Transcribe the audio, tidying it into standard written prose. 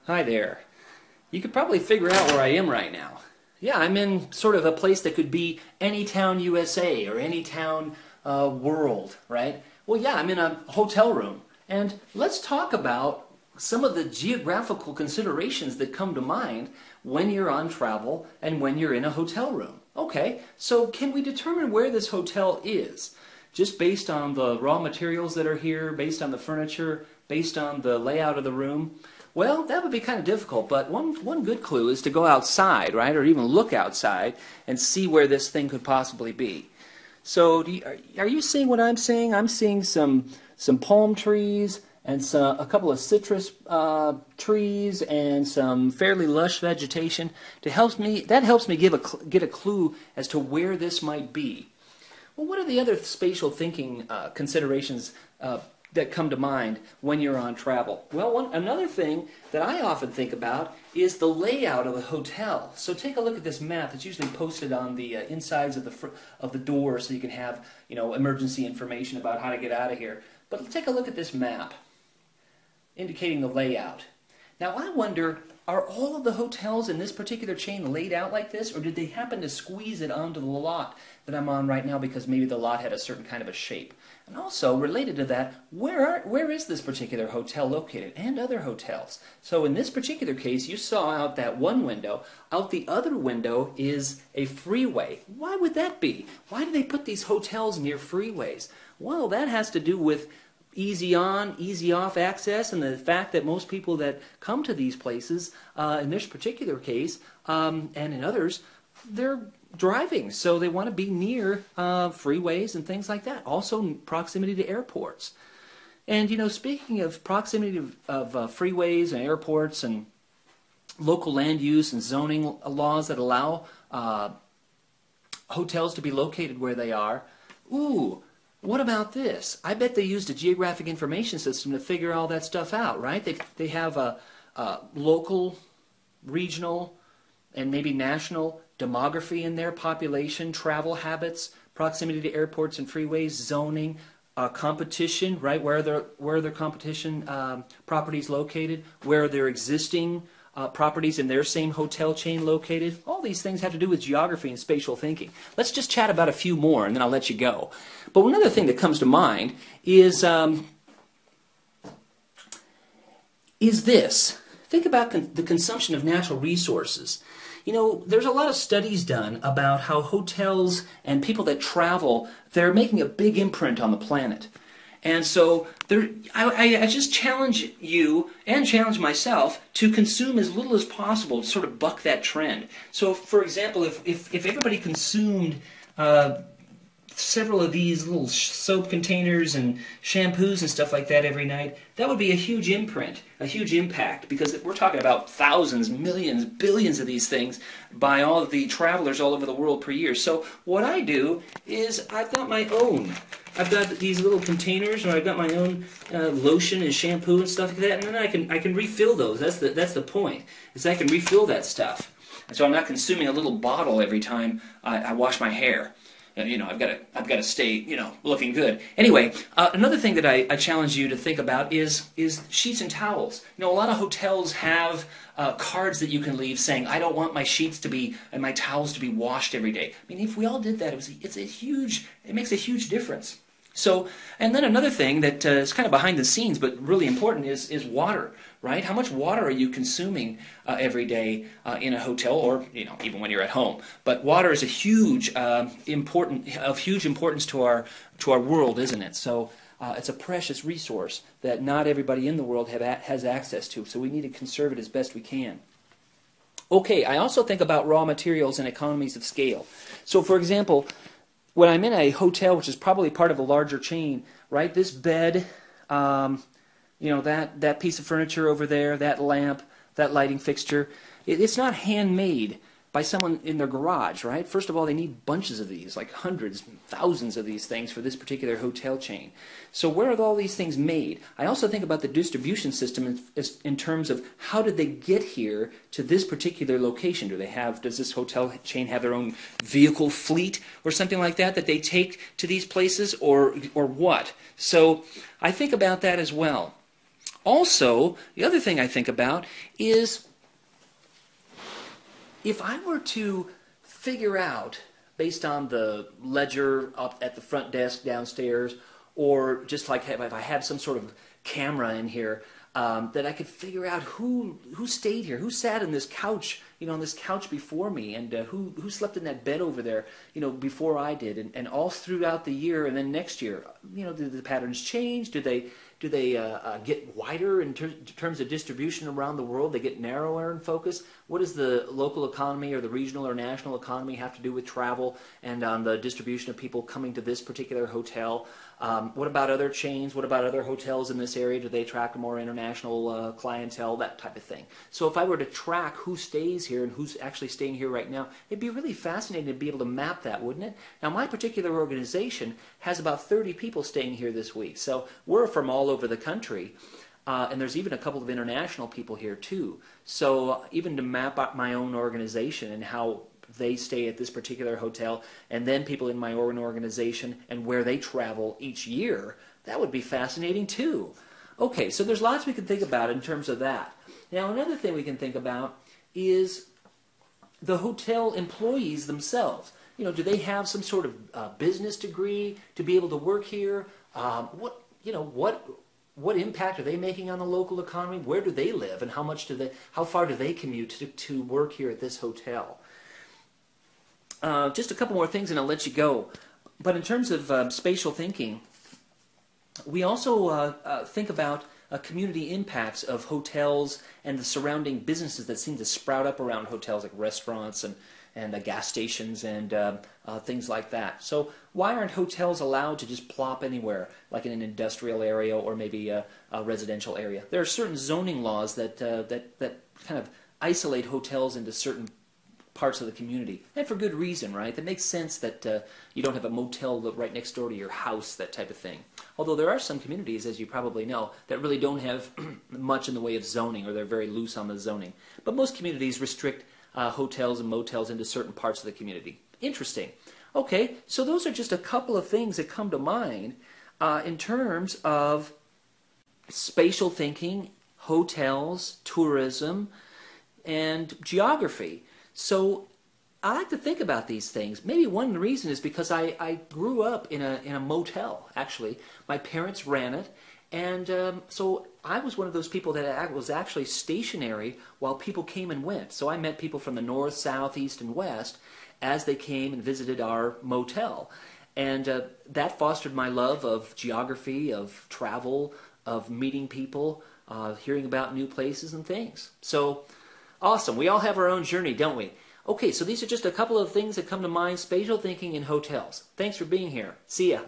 Hi there. You could probably figure out where I am right now. Yeah, I'm in sort of a place that could be any town USA or any town world, right? Well, yeah, I'm in a hotel room. And let's talk about some of the geographical considerations that come to mind when you're on travel and when you're in a hotel room. Okay, so can we determine where this hotel is? Just based on the raw materials that are here, based on the furniture, based on the layout of the room? Well, that would be kind of difficult, but one good clue is to go outside, right, or even look outside and see where this thing could possibly be. So, are you seeing what I'm seeing? I'm seeing some palm trees and a couple of citrus trees and some fairly lush vegetation. That helps me get a clue as to where this might be. Well, what are the other spatial thinking considerations that come to mind when you're on travel? Well, another thing that I often think about is the layout of the hotel. So take a look at this map that's usually posted on the insides of the door, so you can have emergency information about how to get out of here. But take a look at this map indicating the layout. Now I wonder, are all of the hotels in this particular chain laid out like this, or did they happen to squeeze it onto the lot that I'm on right now because maybe the lot had a certain kind of a shape? And also, related to that, where is this particular hotel located, and other hotels? So in this particular case, you saw out that one window. Out the other window is a freeway. Why would that be? Why do they put these hotels near freeways? Well, that has to do with easy on, easy off access, and the fact that most people that come to these places, in this particular case, and in others, they're driving, so they want to be near freeways and things like that. Also, proximity to airports. And speaking of proximity of freeways and airports and local land use and zoning laws that allow hotels to be located where they are, what about this? I bet they used a geographic information system to figure all that stuff out, right? They have a local, regional, and maybe national demography in there, population, travel habits, proximity to airports and freeways, zoning, competition, right? Where are their competition properties located? Where are their existing properties in their same hotel chain located? All these things have to do with geography and spatial thinking. Let's just chat about a few more, and then I'll let you go. But another thing that comes to mind is this. Think about the consumption of natural resources. There's a lot of studies done about how hotels and people that travel, they're making a big imprint on the planet. And so I just challenge you and challenge myself to consume as little as possible to sort of buck that trend. So, for example, if everybody consumed several of these little soap containers and shampoos and stuff like that every night, that would be a huge imprint, a huge impact, because we're talking about thousands, millions, billions of these things by all of the travelers all over the world per year. So what I do is I've got my own. I've got these little containers, or I've got my own lotion and shampoo and stuff like that, and then I can refill those. That's the point, is I can refill that stuff. And so I'm not consuming a little bottle every time I wash my hair. I've got to stay, looking good. Anyway, another thing that I challenge you to think about is sheets and towels. A lot of hotels have cards that you can leave saying, "I don't want my sheets to be and my towels to be washed every day." I mean, if we all did that, it makes a huge difference. So, and then another thing that is kind of behind the scenes but really important is water, right? How much water are you consuming every day in a hotel, or even when you're at home? But water is a huge importance to our world, isn't it? So it's a precious resource that not everybody in the world has access to. So we need to conserve it as best we can. Okay, I also think about raw materials and economies of scale. So, for example, when I'm in a hotel, which is probably part of a larger chain, right? This bed, that piece of furniture over there, that lamp, that lighting fixture, it's not handmade by someone in their garage, right? First of all, they need bunches of these, like hundreds, thousands of these things for this particular hotel chain. So where are all these things made? I also think about the distribution system in terms of how did they get here to this particular location? Does this hotel chain have their own vehicle fleet or something like that they take to these places, or what? So I think about that as well. Also, the other thing I think about is if I were to figure out, based on the ledger up at the front desk downstairs, or just like if I had some sort of camera in here, that I could figure out who stayed here, who sat in this couch, on this couch before me, and who slept in that bed over there, before I did, and all throughout the year, and then next year, do the patterns change? Do they get wider in terms of distribution around the world? They get narrower in focus? What does the local economy or the regional or national economy have to do with travel and on the distribution of people coming to this particular hotel? What about other chains? What about other hotels in this area? Do they attract a more international clientele? That type of thing. So if I were to track who stays here and who's actually staying here right now, it'd be really fascinating to be able to map that, wouldn't it? Now, my particular organization has about 30 people staying here this week. So we're from all over the country. And there's even a couple of international people here too. So even to map out my own organization and how they stay at this particular hotel, and then people in my own organization and where they travel each year, that would be fascinating too. Okay, so there's lots we can think about in terms of that. Now, another thing we can think about is the hotel employees themselves. Do they have some sort of business degree to be able to work here? What impact are they making on the local economy? Where do they live, and how far do they commute to work here at this hotel? Just a couple more things and I'll let you go. But in terms of spatial thinking, we also think about community impacts of hotels and the surrounding businesses that seem to sprout up around hotels, like restaurants and gas stations and things like that. So why aren't hotels allowed to just plop anywhere, like in an industrial area or maybe a residential area? There are certain zoning laws that kind of isolate hotels into certain parts of the community, and for good reason, right? That makes sense that you don't have a motel right next door to your house, that type of thing. Although there are some communities, as you probably know, that really don't have much in the way of zoning, or they're very loose on the zoning. But most communities restrict hotels and motels into certain parts of the community. Interesting. Okay, so those are just a couple of things that come to mind in terms of spatial thinking, hotels, tourism, and geography. So I like to think about these things. Maybe one reason is because I grew up in a motel, actually. My parents ran it, and so I was one of those people that was actually stationary while people came and went. So I met people from the north, south, east, and west as they came and visited our motel. And that fostered my love of geography, of travel, of meeting people, hearing about new places and things. So awesome. We all have our own journey, don't we? Okay, so these are just a couple of things that come to mind. Spatial thinking in hotels. Thanks for being here. See ya.